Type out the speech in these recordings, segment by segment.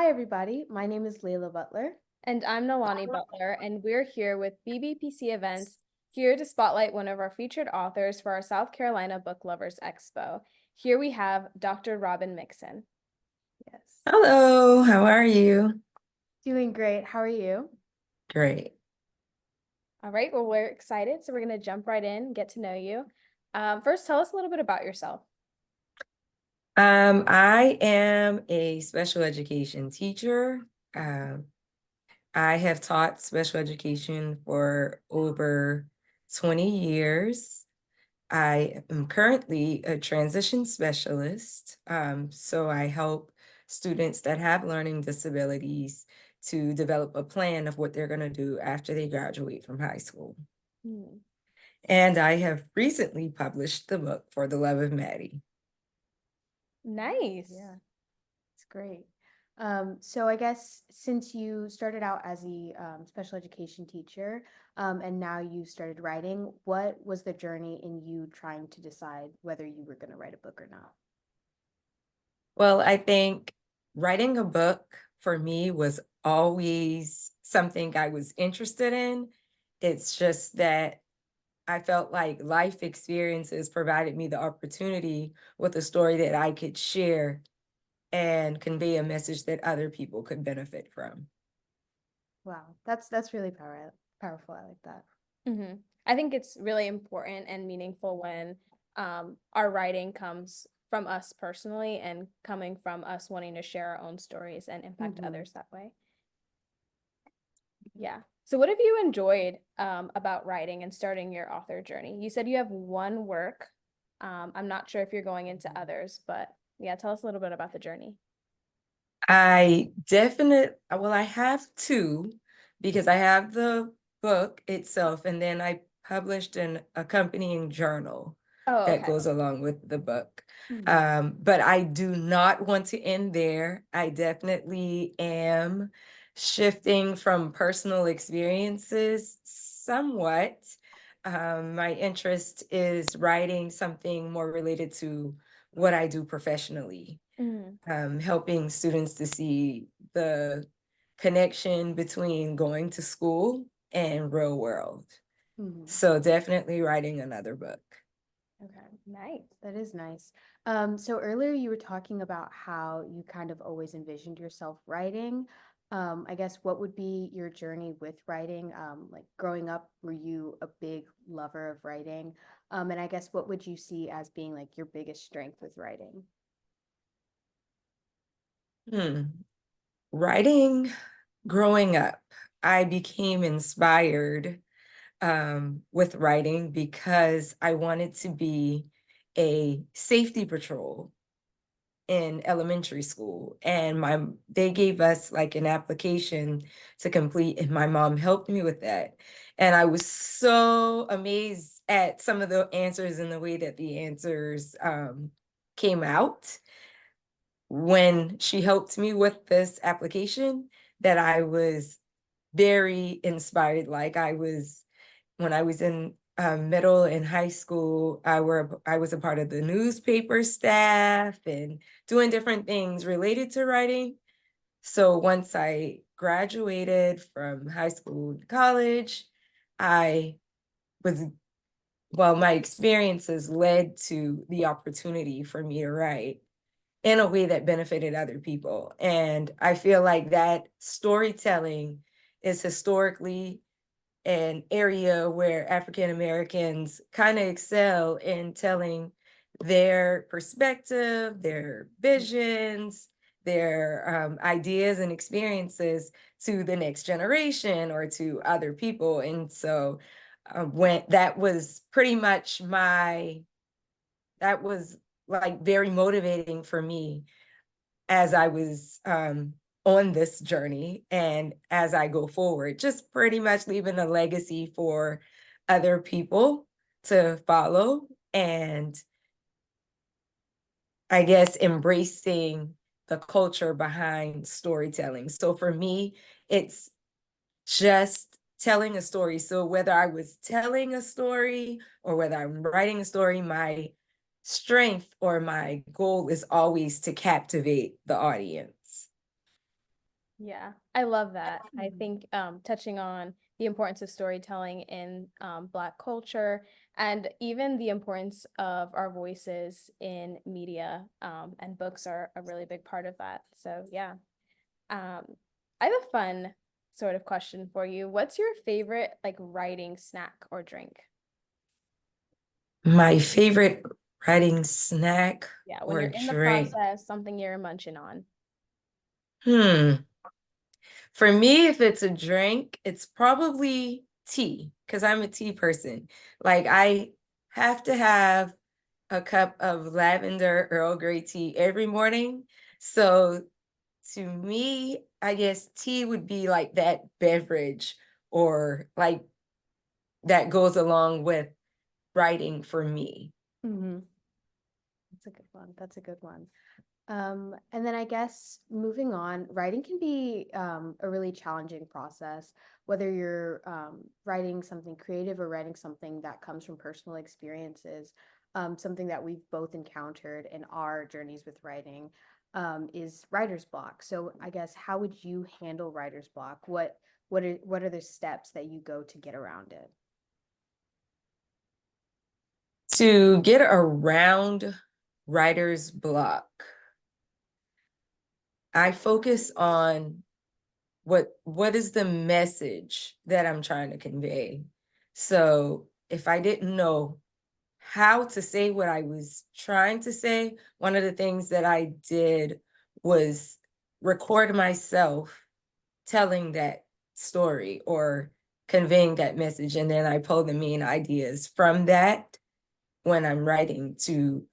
Hi, everybody. My name is Layla Butler. And I'm Nalani Butler, and we're here with BBPC Events, here to spotlight one of our featured authors for our South Carolina Book Lovers Expo. Here we have Dr. Robyn Mixon. Yes. Hello, how are you? Doing great. How are you? Great. All right, well, we're excited, so we're going to jump right in, get to know you. First, tell us a little bit about yourself. I am a special education teacher. I have taught special education for over 20 years. I am currently a transition specialist. So I help students that have learning disabilities to develop a plan of what they're going to do after they graduate from high school. And I have recently published the book For the Love of Maddie. Nice. Yeah, it's great. So I guess since you started out as a special education teacher and now you started writing, what was the journey in you trying to decide whether you were going to write a book or not? Well, I think writing a book for me was always something I was interested in. It's just that I felt like life experiences provided me the opportunity with a story that I could share and convey a message that other people could benefit from. Wow, that's really powerful. I like that. I think it's really important and meaningful when our writing comes from us personally and coming from us wanting to share our own stories and impact others that way. Yeah. So what have you enjoyed about writing and starting your author journey? You said you have one work. I'm not sure if you're going into others, but yeah, tell us a little bit about the journey. I have two, because I have the book itself, and then I published an accompanying journal that goes along with the book. But I do not want to end there. I definitely am shifting from personal experiences somewhat. My interest is writing something more related to what I do professionally. Helping students to see the connection between going to school and real world. So definitely writing another book. Okay, nice. That is nice. So earlier you were talking about how you kind of always envisioned yourself writing. I guess what would be your journey with writing? Like growing up, were you a big lover of writing? And I guess what would you see as being like your biggest strength with writing? Writing, growing up, I became inspired with writing because I wanted to be a safety patrol in elementary school, and they gave us like an application to complete, and my mom helped me with that. And I was so amazed at some of the answers and the way that the answers came out when she helped me with this application, that I was very inspired. Like when I was in middle and high school, I was a part of the newspaper staff and doing different things related to writing. So once I graduated from high school to college, I was, well, my experiences led to the opportunity for me to write in a way that benefited other people. And I feel like that storytelling is historically an area where African Americans kind of excel in telling their perspective, their visions, their ideas and experiences to the next generation or to other people. And so when that was pretty much that was like very motivating for me as I was on this journey and as I go forward, just pretty much leaving a legacy for other people to follow, and I guess embracing the culture behind storytelling. So for me, it's just telling a story. So whether I was telling a story or whether I'm writing a story, my strength or my goal is always to captivate the audience. Yeah, I love that. I Mhm. think touching on the importance of storytelling in Black culture and even the importance of our voices in media and books are a really big part of that. So yeah, um, I have a fun sort of question for you. What's your favorite like writing snack or drink? My favorite writing snack Yeah, when or you're in the drink. process, something you're munching on. Hmm. For me, if it's a drink, it's probably tea, because I'm a tea person. Like I have to have a cup of lavender Earl Grey tea every morning. So to me, I guess tea would be like that beverage or like that goes along with writing for me. Mhm. That's a good one. That's a good one. And then I guess moving on, writing can be a really challenging process, whether you're writing something creative or writing something that comes from personal experiences. Something that we've both encountered in our journeys with writing is writer's block. So I guess how would you handle writer's block? What are the steps that you go to get around it? To get around writer's block, I focus on what is the message that I'm trying to convey. So if I didn't know how to say what I was trying to say, one of the things that I did was record myself telling that story or conveying that message. And then I pull the main ideas from that when I'm writing to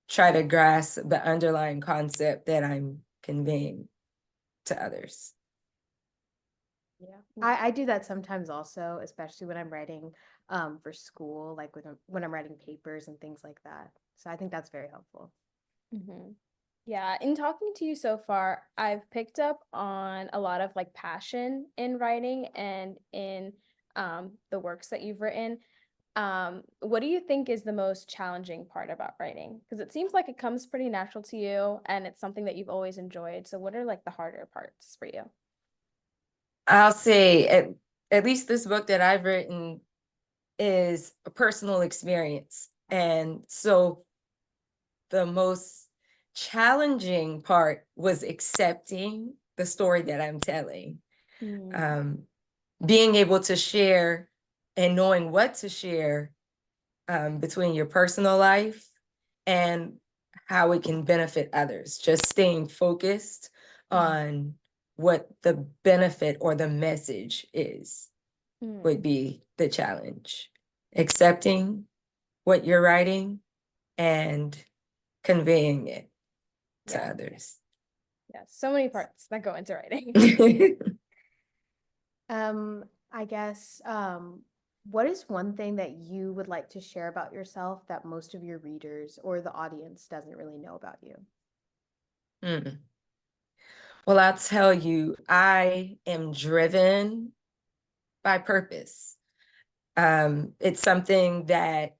try to grasp the underlying concept that I'm conveying to others. Yeah, I do that sometimes also, especially when I'm writing for school, like when I'm writing papers and things like that. So I think that's very helpful. Hmm. Yeah, in talking to you so far, I've picked up on a lot of like passion in writing and in the works that you've written. What do you think is the most challenging part about writing? Because it seems like it comes pretty natural to you and it's something that you've always enjoyed. So what are like the harder parts for you? I'll say at least this book that I've written is a personal experience. And so the most challenging part was accepting the story that I'm telling. Mm, Um, Being able to share and knowing what to share between your personal life and how it can benefit others. Just staying focused Mhm. on what the benefit or the message is would mm, be the challenge. Accepting what you're writing and conveying it to yeah, others. yeah. So many parts that go into writing. Um, I guess what is one thing that you would like to share about yourself that most of your readers or the audience doesn't really know about you? Hmm. Well, I'll tell you, I am driven by purpose. It's something that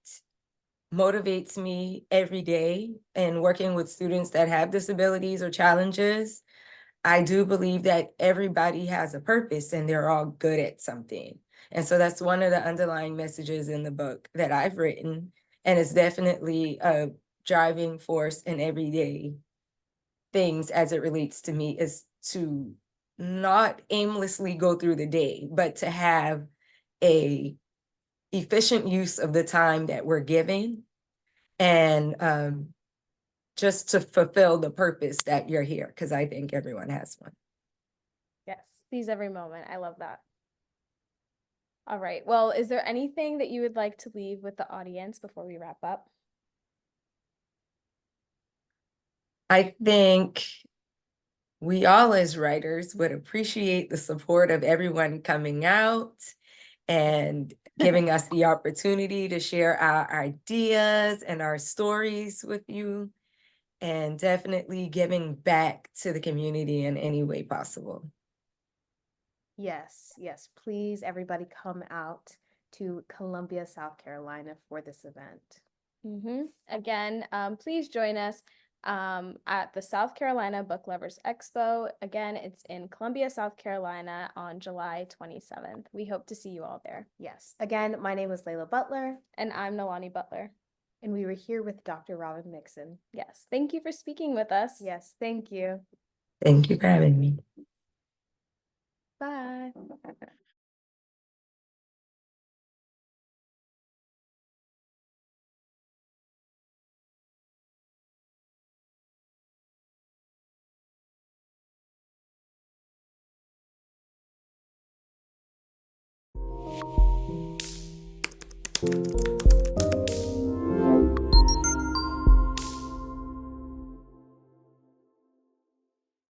motivates me every day. And working with students that have disabilities or challenges, I do believe that everybody has a purpose and they're all good at something. And so that's one of the underlying messages in the book that I've written. And it's definitely a driving force in everyday things as it relates to me is to not aimlessly go through the day, but to have a efficient use of the time that we're giving and just to fulfill the purpose that you're here, because I think everyone has one. Yes, seize every moment. I love that. All right. Well, is there anything that you would like to leave with the audience before we wrap up? I think we all as writers would appreciate the support of everyone coming out and giving us the opportunity to share our ideas and our stories with you, and definitely giving back to the community in any way possible. Yes, yes, please everybody come out to Columbia, South Carolina for this event. Again, please join us at the South Carolina Book Lovers Expo. Again, it's in Columbia, South Carolina on July 27th. We hope to see you all there. Yes. Again, my name is Layla Butler, And I'm Nalani Butler. and we were here with Dr. Robyn Mixon. Yes, thank you for speaking with us. Yes, thank you. Thank you for having me. Bye.